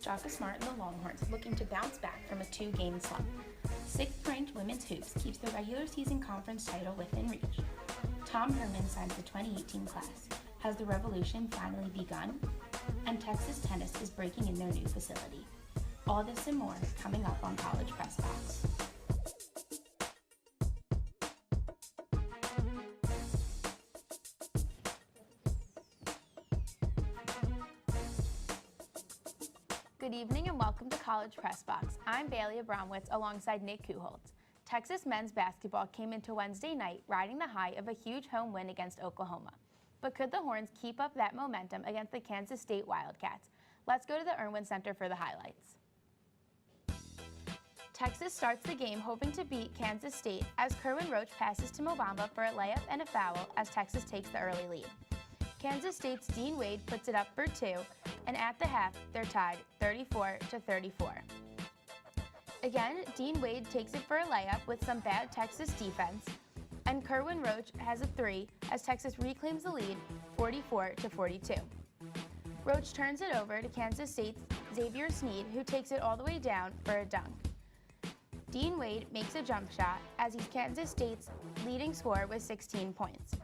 Jaka Smart and the Longhorns looking to bounce back from a 2-game slump. 6th-ranked women's hoops keeps the regular season conference title within reach. Tom Herman signs the 2018 class. Has the revolution finally begun? And Texas tennis is breaking in their new facility. All this and more coming up on College Press Box. Good evening and welcome to College Press Box. I'm Bailey Abramowitz alongside Nick Kucholtz. Texas men's basketball came into Wednesday night riding the high of a huge home win against Oklahoma. But could the Horns keep up that momentum against the Kansas State Wildcats? Let's go to the Irwin Center for the highlights. Texas starts the game hoping to beat Kansas State as Corwin passes to Mo Bamba for a layup and a foul as Texas takes the early lead. Kansas State's Dean Wade puts it up for 2, and at the half, they're tied 34-34. Again, Dean Wade takes it for a layup with some bad Texas defense, and Corwin has a 3 as Texas reclaims the lead 44-42. Roach turns it over to Kansas State's Xavier Sneed, who takes it all the way down for a dunk. Dean Wade makes a jump shot as he's Kansas State's leading scorer with 16 points.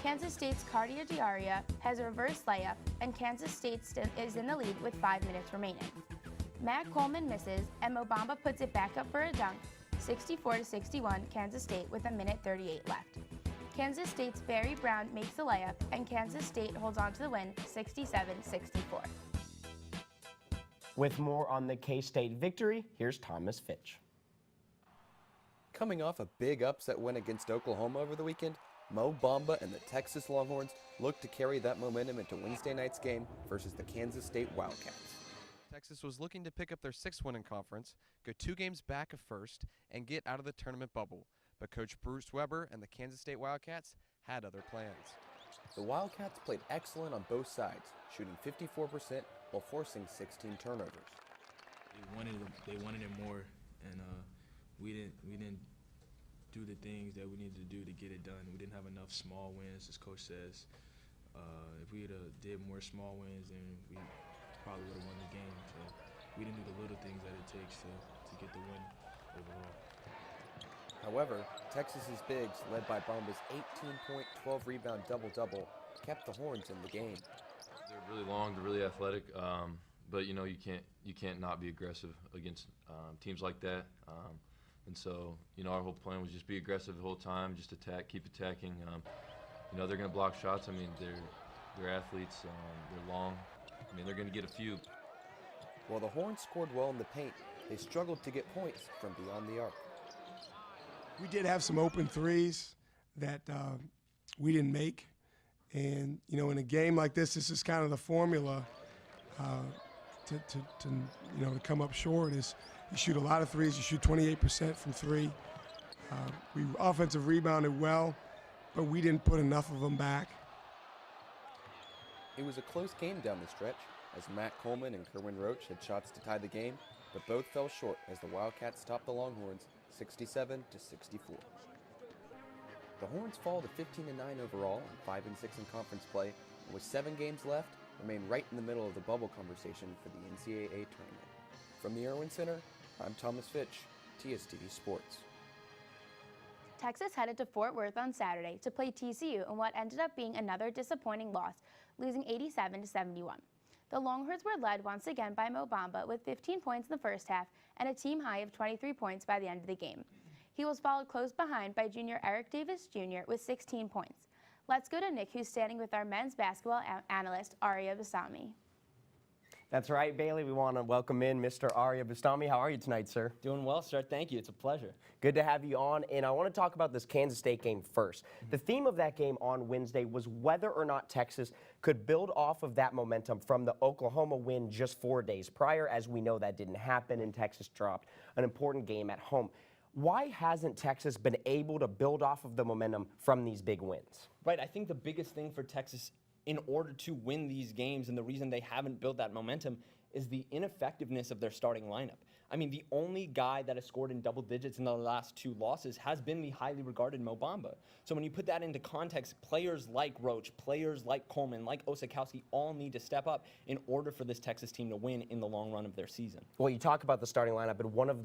Kansas State's Cardia Diaria has a reverse layup, and Kansas State is in the lead with 5 minutes remaining. Matt Coleman misses, and Mo Bamba puts it back up for a dunk, 64-61 Kansas State with a minute 38 left. Kansas State's Barry Brown makes the layup, and Kansas State holds on to the win 67-64. With more on the K-State victory, here's Thomas Fitch. Coming off a big upset win against Oklahoma over the weekend, Mo Bamba and the Texas Longhorns look to carry that momentum into Wednesday night's game versus the Kansas State Wildcats. Texas was looking to pick up their 6th win in conference, go 2 games back of first, and get out of the tournament bubble. But Coach Bruce Weber and the Kansas State Wildcats had other plans. The Wildcats played excellent on both sides, shooting 54% while forcing 16 turnovers. They wanted it more, and we didn't do the things that we needed to do to get it done. We didn't have enough small wins, as Coach says. If we did more small wins, then we probably would have won the game. So we didn't do the little things that it takes to get the win overall. However, Texas's bigs, led by Bamba's 18-point, 12-rebound double-double, kept the Horns in the game. They're really long, they're really athletic, but you can't not be aggressive against teams like that. And so, our whole plan was just be aggressive the whole time, just attack, keep attacking. They're going to block shots. I mean, they're athletes. They're long. I mean, they're going to get a few. While the Horns scored well in the paint, they struggled to get points from beyond the arc. We did have some open threes that we didn't make. And, in a game like this is kind of the formula to come up short is you shoot a lot of threes. You shoot 28% from 3. We offensive rebounded well, but we didn't put enough of them back. It was a close game down the stretch, as Matt Coleman and Corwin Roach had shots to tie the game, but both fell short as the Wildcats topped the Longhorns 67-64. The Horns fall to 15-9 overall and 5-6 in conference play, and with 7 games left, remain right in the middle of the bubble conversation for the NCAA tournament. From the Irwin Center, I'm Thomas Fitch, TSTV Sports. Texas headed to Fort Worth on Saturday to play TCU in what ended up being another disappointing loss, losing 87-71. The Longhorns were led once again by Mo Bamba with 15 points in the first half and a team high of 23 points by the end of the game. He was followed close behind by junior Eric Davis Jr. with 16 points. Let's go to Nick, who's standing with our men's basketball analyst, Ariea Bastami. That's right, Bailey. We want to welcome in Mr. Ariea Bastami. How are you tonight, sir? Doing well, sir. Thank you. It's a pleasure. Good to have you on, and I want to talk about this Kansas State game first. The theme of that game on Wednesday was whether or not Texas could build off of that momentum from the Oklahoma win just 4 days prior. As we know, that didn't happen, and Texas dropped an important game at home. Why hasn't Texas been able to build off of the momentum from these big wins? Right. I think the biggest thing for Texas in order to win these games, and the reason they haven't built that momentum is the ineffectiveness of their starting lineup. I mean, the only guy that has scored in double digits in the last 2 losses has been the highly regarded Mo Bamba. So when you put that into context, players like Roach, players like Coleman, like Osakowski all need to step up in order for this Texas team to win in the long run of their season. Well, you talk about the starting lineup, and one of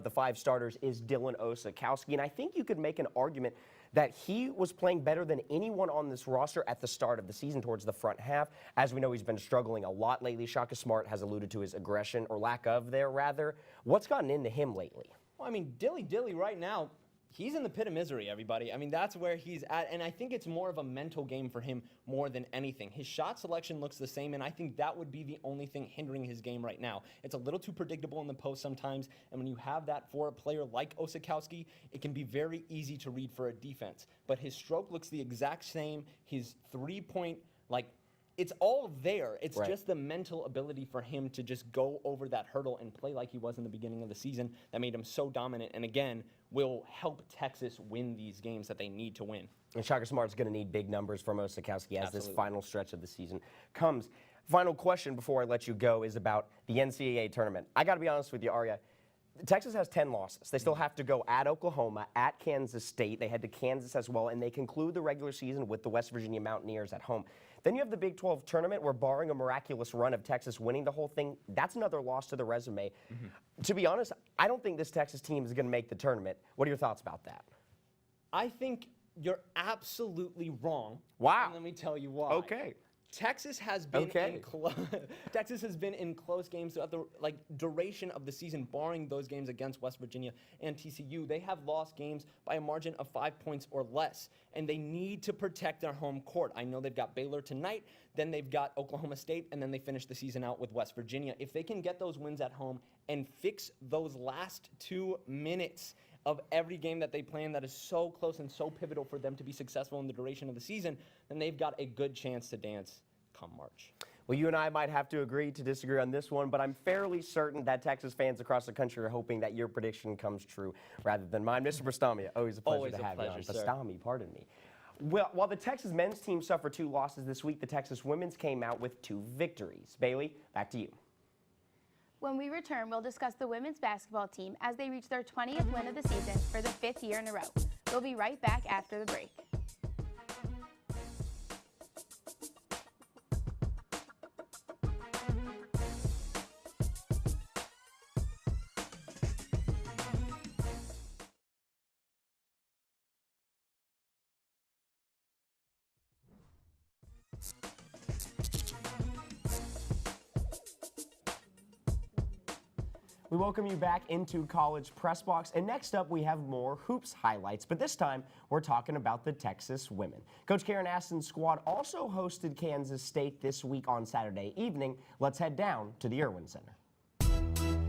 the 5 starters is Dylan Osakowski, and I think you could make an argument that he was playing better than anyone on this roster at the start of the season towards the front half. As we know, he's been struggling a lot lately. Shaka Smart has alluded to his aggression, or lack of there, rather. What's gotten into him lately? Well, I mean, Dilly right now, he's in the pit of misery, everybody. I mean, that's where he's at, and I think it's more of a mental game for him more than anything. His shot selection looks the same, and I think that would be the only thing hindering his game right now. It's a little too predictable in the post sometimes, and when you have that for a player like Osakowski, it can be very easy to read for a defense. But his stroke looks the exact same. His three-point, it's all there. It's right. just the mental ability for him to just go over that hurdle and play like he was in the beginning of the season that made him so dominant, and again, will help Texas win these games that they need to win. And Shaka Smart's going to need big numbers from Osakowski as this Absolutely. final stretch of the season comes. Final question before I let you go is about the NCAA tournament. I got to be honest with you, Ariea. Texas has 10 losses. They still have to go at Oklahoma, at Kansas State. They head to Kansas as well, and they conclude the regular season with the West Virginia Mountaineers at home. Then you have the Big 12 tournament where, barring a miraculous run of Texas winning the whole thing, that's another loss to the resume. To be honest, I don't think this Texas team is going to make the tournament. What are your thoughts about that? I think you're absolutely wrong. Wow. And let me tell you why. Okay. Texas has been Texas has been in close games throughout the duration of the season, barring those games against West Virginia and TCU. They have lost games by a margin of 5 points or less, and they need to protect their home court. I know they've got Baylor tonight, then they've got Oklahoma State, and then they finish the season out with West Virginia. If they can get those wins at home and fix those last 2 minutes of every game that they play in that is so close and so pivotal for them to be successful in the duration of the season, then they've got a good chance to dance come March. Well, you and I might have to agree to disagree on this one, but I'm fairly certain that Texas fans across the country are hoping that your prediction comes true rather than mine. Mr. Bastami, always a pleasure to have you on. Bastami, pardon me. Well, while the Texas men's team suffered 2 losses this week, the Texas women's came out with 2 victories. Bailey, back to you. When we return, we'll discuss the women's basketball team as they reach their 20th win of the season for the 5th year in a row. We'll be right back after the break. We welcome you back into College Press Box, and next up we have more hoops highlights, but this time we're talking about the Texas women. Coach Karen Aston's squad also hosted Kansas State this week on Saturday evening. Let's head down to the Irwin Center.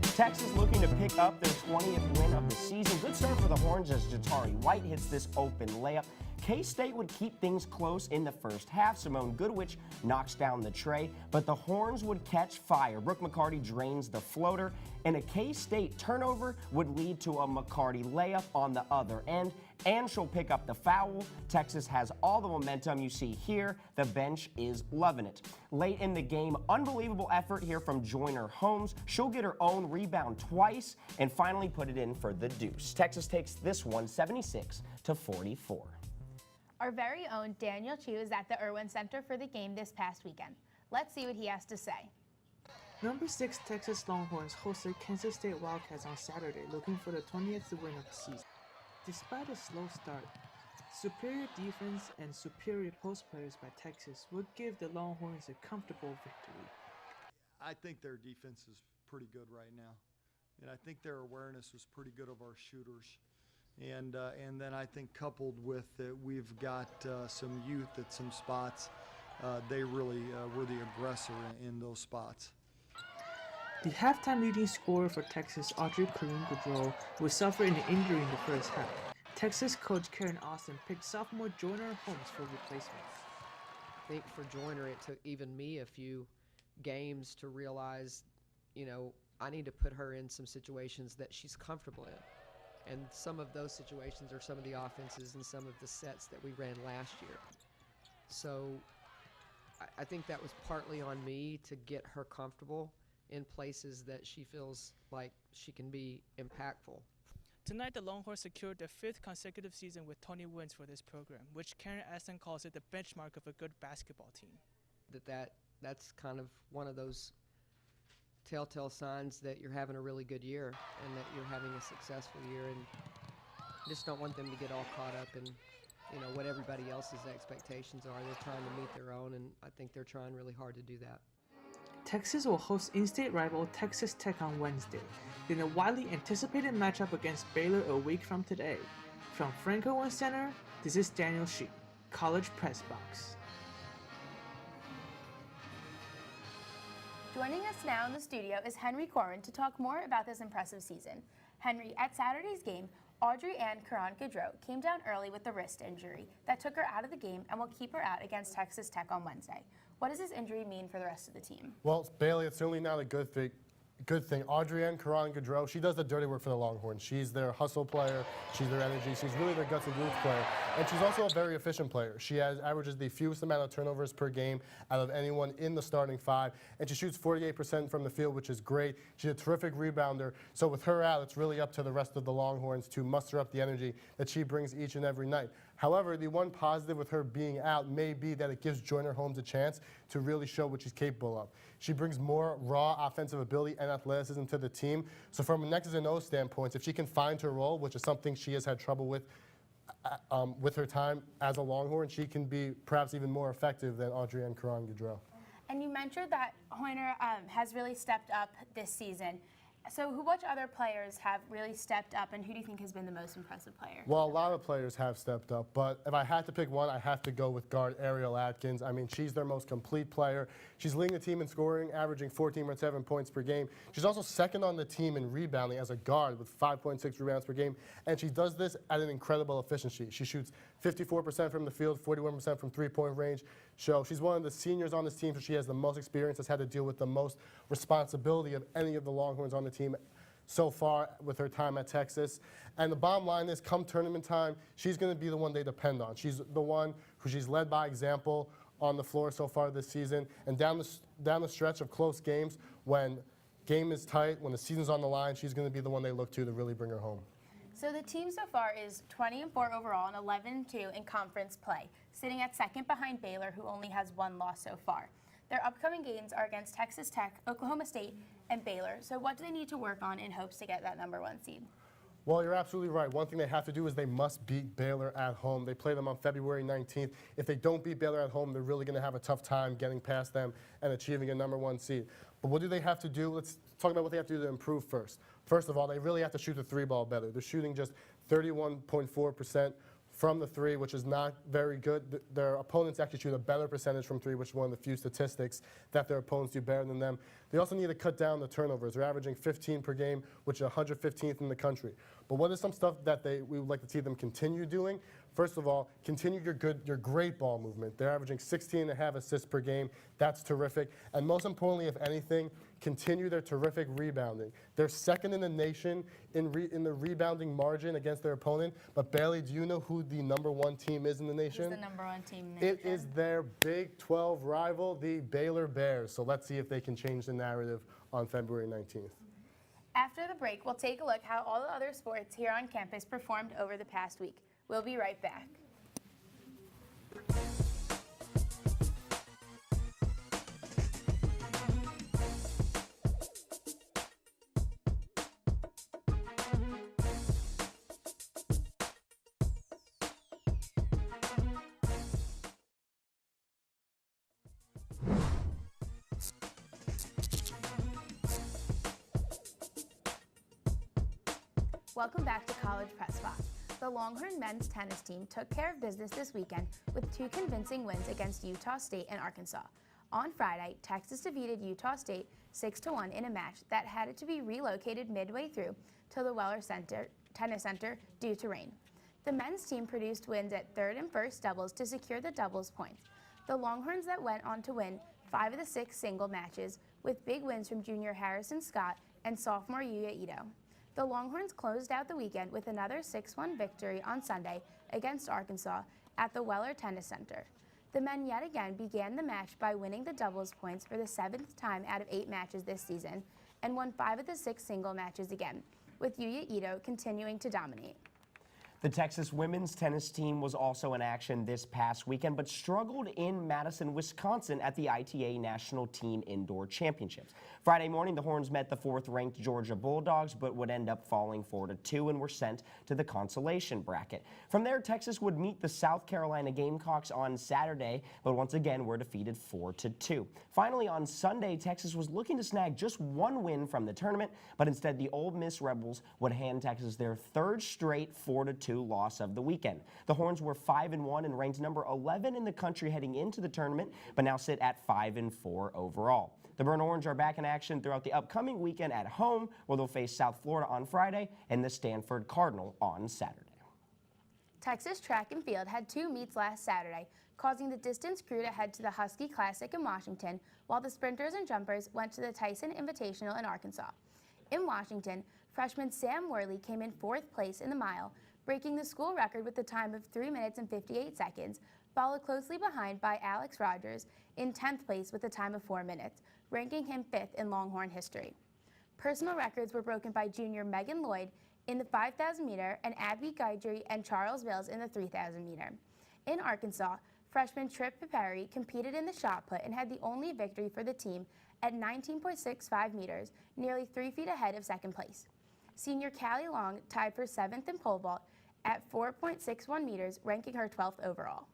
Texas looking to pick up their 20th win of the season. Good start for the Horns as Jatari White hits this open layup. K-State would keep things close in the first half. Simone Goodwich knocks down the tray, but the Horns would catch fire. Brooke McCarty drains the floater, and a K-State turnover would lead to a McCarty layup on the other end, and she'll pick up the foul. Texas has all the momentum you see here. The bench is loving it. Late in the game, unbelievable effort here from Joyner Holmes. She'll get her own rebound twice and finally put it in for the deuce. Texas takes this one 76-44. Our very own Daniel Chu is at the Irwin Center for the game this past weekend. Let's see what he has to say. Number 6 Texas Longhorns hosted Kansas State Wildcats on Saturday, looking for the 20th win of the season. Despite a slow start, superior defense and superior post players by Texas would give the Longhorns a comfortable victory. I think their defense is pretty good right now, and I think their awareness was pretty good of our shooters. And then I think coupled with that, we've got some youth at some spots. They really were the aggressor in those spots. The halftime leading scorer for Texas, Audrey Karim-Goudreau, would suffer an injury in the first half. Texas coach Karen Austin picked sophomore Joyner Holmes for replacement. I think for Joyner, it took even me a few games to realize, I need to put her in some situations that she's comfortable in. And some of those situations are some of the offenses and some of the sets that we ran last year. So I think that was partly on me to get her comfortable in places that she feels like she can be impactful. Tonight, the Longhorns secured their 5th consecutive season with 20 wins for this program, which Karen Aston calls it the benchmark of a good basketball team. That's kind of one of those telltale signs that you're having a really good year and that you're having a successful year, and just don't want them to get all caught up in what everybody else's expectations are. They're trying to meet their own, and I think they're trying really hard to do that. Texas will host in-state rival Texas Tech on Wednesday, in a widely anticipated matchup against Baylor a week from today. From Franco One Center, this is Daniel Shi, College Press Box. Joining us now in the studio is Henry Corwin to talk more about this impressive season. Henry, at Saturday's game, Ariea Bastami came down early with a wrist injury that took her out of the game and will keep her out against Texas Tech on Wednesday. What does this injury mean for the rest of the team? Well, Bailey, it's certainly not a good thing. Ariea Bastami, she does the dirty work for the Longhorns. She's their hustle player. She's their energy. She's really their guts and glutes player. And she's also a very efficient player. She averages the fewest amount of turnovers per game out of anyone in the starting 5. And she shoots 48% from the field, which is great. She's a terrific rebounder. So with her out, it's really up to the rest of the Longhorns to muster up the energy that she brings each and every night. However, the one positive with her being out may be that it gives Joyner Holmes a chance to really show what she's capable of. She brings more raw offensive ability and athleticism to the team. So from an X's and O's standpoint, if she can find her role, which is something she has had trouble with her time as a Longhorn, she can be perhaps even more effective than Ariea Bastami. And you mentioned that Joyner has really stepped up this season. So which other players have really stepped up, and who do you think has been the most impressive player? Well, a lot of players have stepped up, but if I had to pick one, I have to go with guard Ariel Atkins. I mean, she's their most complete player. She's leading the team in scoring, averaging 14.7 points per game. She's also second on the team in rebounding as a guard with 5.6 rebounds per game, and she does this at an incredible efficiency. She shoots 54% from the field, 41% from three-point range. So she's one of the seniors on this team, so she has the most experience, has had to deal with the most responsibility of any of the Longhorns on the team so far with her time at Texas. And the bottom line is, come tournament time, she's going to be the one they depend on. She's the one who she's led by example on the floor so far this season. And down the stretch of close games, when game is tight, when the season's on the line, she's going to be the one they look to really bring her home. So the team so far is 20-4 overall and 11-2 in conference play, sitting at second behind Baylor, who only has one loss so far. Their upcoming games are against Texas Tech, Oklahoma State, and Baylor. So what do they need to work on in hopes to get that #1 seed? Well, you're absolutely right. One thing they have to do is they must beat Baylor at home. They play them on February 19th. If they don't beat Baylor at home, they're really going to have a tough time getting past them and achieving a #1 seed. But what do they have to do? Let's talk about what they have to do to improve first. First of all, they really have to shoot the 3-ball better. They're shooting just 31.4% from the 3, which is not very good. Their opponents actually shoot a better percentage from 3, which is one of the few statistics that their opponents do better than them. They also need to cut down the turnovers. They're averaging 15 per game, which is 115th in the country. But what is some stuff that we would like to see them continue doing? First of all, continue your great ball movement. They're averaging 16.5 assists per game. That's terrific. And most importantly, if anything, continue their terrific rebounding. They're second in the nation in the rebounding margin against their opponent. But Bailey, do you know who the #1 team is in the nation? Who's the #1 team in the nation? It is their Big 12 rival, the Baylor Bears. So let's see if they can change the narrative on February 19th. After the break, we'll take a look how all the other sports here on campus performed over the past week. We'll be right back. Welcome back to College Press Box. The Longhorn men's tennis team took care of business this weekend with 2 convincing wins against Utah State and Arkansas. On Friday, Texas defeated Utah State 6-1 in a match that had to be relocated midway through to the Weller Tennis Center due to rain. The men's team produced wins at third and first doubles to secure the doubles points. The Longhorns that went on to win 5 of the 6 single matches, with big wins from junior Harrison Scott and sophomore Yuya Ito. The Longhorns closed out the weekend with another 6-1 victory on Sunday against Arkansas at the Weller Tennis Center. The men yet again began the match by winning the doubles points for the 7th time out of 8 matches this season and won 5 of the 6 single matches again, with Yuya Ito continuing to dominate. The Texas women's tennis team was also in action this past weekend, but struggled in Madison, Wisconsin at the ITA National Team Indoor Championships. Friday morning, the Horns met the 4th-ranked Georgia Bulldogs, but would end up falling 4-2 and were sent to the consolation bracket. From there, Texas would meet the South Carolina Gamecocks on Saturday, but once again were defeated 4-2. Finally, on Sunday, Texas was looking to snag just one win from the tournament, but instead the Ole Miss Rebels would hand Texas their 3rd straight 4-2 loss of the weekend. The Horns were 5-1 and ranked number 11 in the country heading into the tournament, but now sit at 5-4 overall. The Burnt Orange are back in action throughout the upcoming weekend at home, where they'll face South Florida on Friday and the Stanford Cardinal on Saturday. Texas track and field had 2 meets last Saturday, causing the distance crew to head to the Husky Classic in Washington, while the sprinters and jumpers went to the Tyson Invitational in Arkansas. In Washington, freshman Sam Worley came in 4th place in the mile, breaking the school record with a time of 3 minutes and 58 seconds, followed closely behind by Alex Rogers in 10th place with a time of 4 minutes, ranking him 5th in Longhorn history. Personal records were broken by junior Megan Lloyd in the 5,000 meter and Abby Guidry and Charles Mills in the 3,000 meter. In Arkansas, freshman Tripp Piperi competed in the shot put and had the only victory for the team at 19.65 meters, nearly 3 feet ahead of 2nd place. Senior Callie Long tied for 7th in pole vault at 4.61 meters, ranking her 12th overall.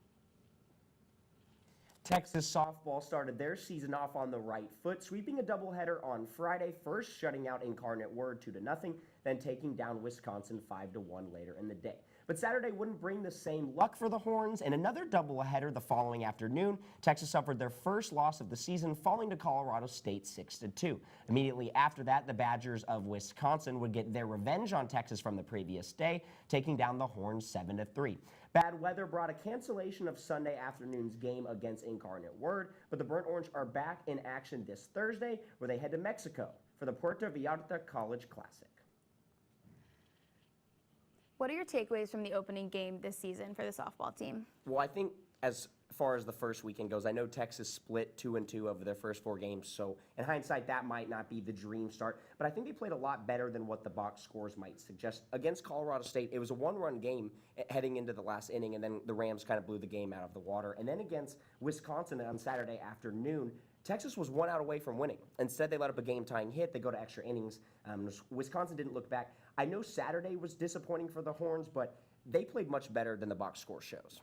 Texas softball started their season off on the right foot, sweeping a doubleheader on Friday, first shutting out Incarnate Word 2-0, then taking down Wisconsin 5-1 later in the day. But Saturday wouldn't bring the same luck for the Horns. In another doubleheader the following afternoon, Texas suffered their first loss of the season, falling to Colorado State 6-2. Immediately after that, the Badgers of Wisconsin would get their revenge on Texas from the previous day, taking down the Horns 7-3. Bad weather brought a cancellation of Sunday afternoon's game against Incarnate Word, but the Burnt Orange are back in action this Thursday, where they head to Mexico for the Puerto Vallarta College Classic. What are your takeaways from the opening game this season for the softball team? Well, I think as far as the first weekend goes, I know Texas split 2-2 over their first 4 games, so in hindsight, that might not be the dream start, but I think they played a lot better than what the box scores might suggest. Against Colorado State, it was a 1-run game heading into the last inning, and then the Rams kind of blew the game out of the water. And then against Wisconsin on Saturday afternoon, Texas was 1 out away from winning. Instead, they let up a game-tying hit. They go to extra innings. Wisconsin didn't look back. I know Saturday was disappointing for the Horns, but they played much better than the box score shows.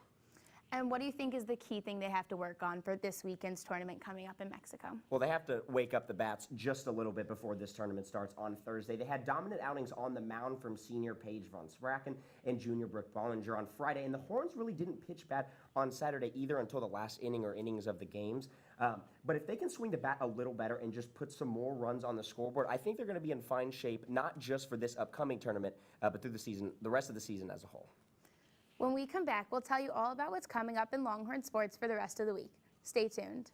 And what do you think is the key thing they have to work on for this weekend's tournament coming up in Mexico? Well, they have to wake up the bats just a little bit before this tournament starts on Thursday. They had dominant outings on the mound from senior Paige von Spraken and junior Brooke Bollinger on Friday, and the Horns really didn't pitch bad on Saturday either until the last inning or innings of the games. But if they can swing the bat a little better and just put some more runs on the scoreboard, I think they're going to be in fine shape, not just for this upcoming tournament, but through the season, the rest of the season as a whole. When we come back, we'll tell you all about what's coming up in Longhorn sports for the rest of the week. Stay tuned.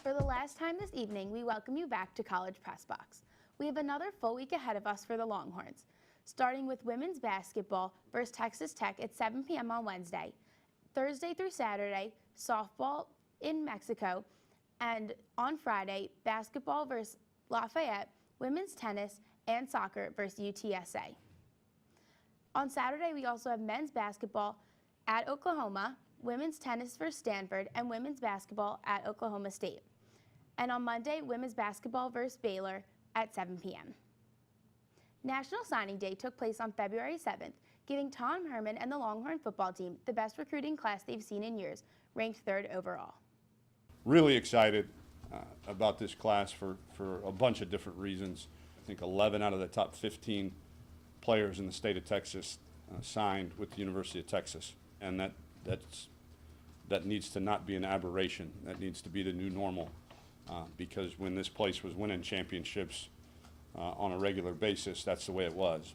For the last time this evening, we welcome you back to College Press Box. We have another full week ahead of us for the Longhorns, starting with women's basketball versus Texas Tech at 7 p.m. on Wednesday. Thursday through Saturday, softball in Mexico, and on Friday, basketball versus Lafayette, women's tennis, and soccer versus UTSA. On Saturday, we also have men's basketball at Oklahoma, women's tennis versus Stanford, and women's basketball at Oklahoma State. And on Monday, women's basketball versus Baylor at 7 p.m. National Signing Day took place on February 7th, giving Tom Herman and the Longhorn football team the best recruiting class they've seen in years, ranked 3rd overall. Really excited about this class for a bunch of different reasons. I think 11 out of the top 15 players in the state of Texas signed with the University of Texas, and that needs to not be an aberration. That needs to be the new normal, because when this place was winning championships on a regular basis, that's the way it was.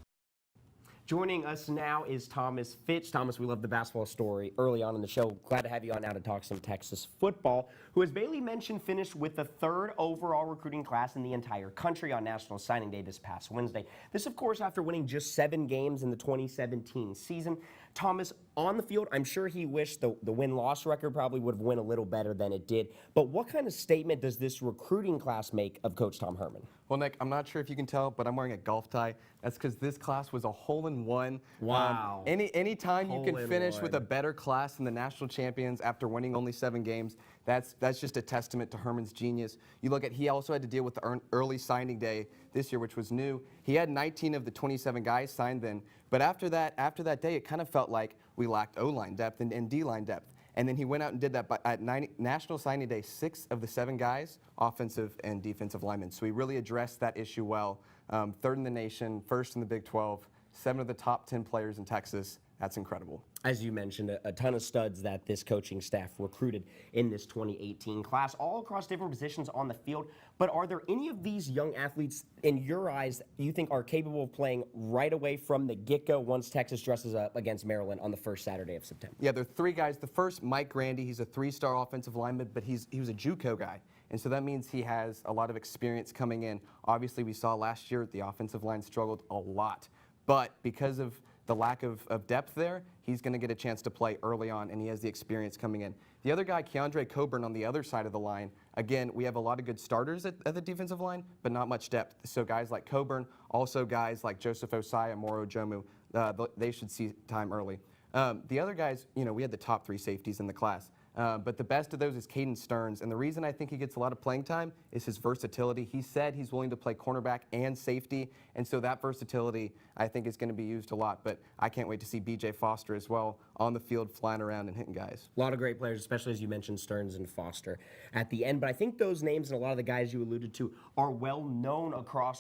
Joining us now is Thomas Fitch. Thomas, we love the basketball story early on in the show. Glad to have you on now to talk some Texas football, who, as Bailey mentioned, finished with the 3rd overall recruiting class in the entire country on National Signing Day this past Wednesday. This, of course, after winning just 7 games in the 2017 season. Thomas, on the field, I'm sure he wished the win-loss record probably would have went a little better than it did. But what kind of statement does this recruiting class make of Coach Tom Herman? Well, Nick, I'm not sure if you can tell, but I'm wearing a golf tie. That's because this class was a hole-in-one. Wow. Any time you can finish with a better class than the national champions after winning only 7 games, that's just a testament to Herman's genius. You look at, he also had to deal with the early signing day this year, which was new. He had 19 of the 27 guys signed then, but after that day, it kind of felt like we lacked O-line depth and D-line depth. And then he went out and did that. But at National Signing Day, 6 of the 7 guys, offensive and defensive linemen. So he really addressed that issue well. 3rd in the nation, 1st in the Big 12, 7 of the top 10 players in Texas. That's incredible. As you mentioned, a ton of studs that this coaching staff recruited in this 2018 class, all across different positions on the field. But are there any of these young athletes, in your eyes, you think are capable of playing right away from the get-go once Texas dresses up against Maryland on the first Saturday of September? Yeah, there are 3 guys. The first, Mike Grandy, he's a 3-star offensive lineman, but he was a JUCO guy. And so that means he has a lot of experience coming in. Obviously, we saw last year the offensive line struggled a lot. But because of the lack of depth there, he's going to get a chance to play early on, and he has the experience coming in. The other guy, Keandre Coburn, on the other side of the line, again, we have a lot of good starters at the defensive line, but not much depth. So guys like Coburn, also guys like Joseph Osai and Moro Jomu, they should see time early. The other guys, we had the top 3 safeties in the class. But the best of those is Caden Stearns, and the reason I think he gets a lot of playing time is his versatility. He said he's willing to play cornerback and safety, and so that versatility I think is going to be used a lot. But I can't wait to see B.J. Foster as well on the field flying around and hitting guys. A lot of great players, especially as you mentioned Stearns and Foster at the end. But I think those names and a lot of the guys you alluded to are well known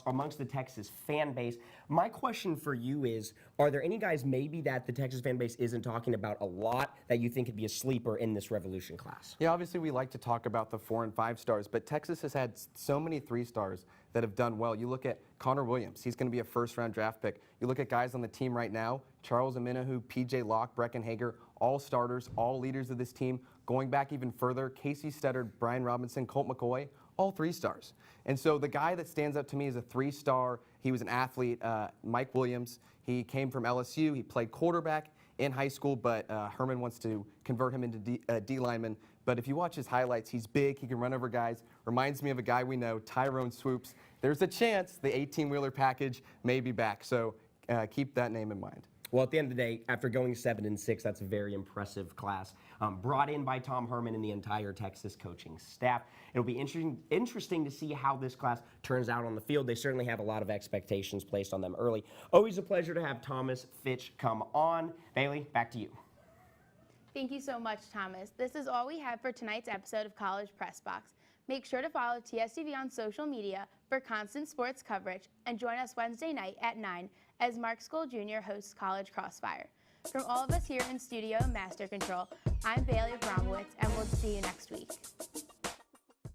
amongst the Texas fan base. My question for you is, are there any guys maybe that the Texas fan base isn't talking about a lot that you think could be a sleeper in this Revolution class? Yeah, obviously we like to talk about the 4 and 5 stars, but Texas has had so many 3 stars that have done well. You look at Connor Williams, he's going to be a first-round draft pick. You look at guys on the team right now, Charles Aminahu, P.J. Locke, Brecken Hager, all starters, all leaders of this team. Going back even further, Casey Studdard, Brian Robinson, Colt McCoy, all 3 stars. And so the guy that stands up to me is a 3-star. He was an athlete, Mike Williams. He came from LSU. He played quarterback in high school, but Herman wants to convert him into D lineman. But if you watch his highlights, he's big. He can run over guys. Reminds me of a guy we know, Tyrone Swoops. There's a chance the 18-wheeler package may be back. So keep that name in mind. Well, at the end of the day, after going 7-6, that's a very impressive class brought in by Tom Herman and the entire Texas coaching staff. It'll be interesting to see how this class turns out on the field. They certainly have a lot of expectations placed on them early. Always a pleasure to have Thomas Fitch come on. Bailey, back to you. Thank you so much, Thomas. This is all we have for tonight's episode of College Press Box. Make sure to follow TSTV on social media for constant sports coverage, and join us Wednesday night at 9 as Mark Skoll Jr. hosts College Crossfire. From all of us here in studio and Master Control, I'm Bailey Abramowitz, and we'll see you next week.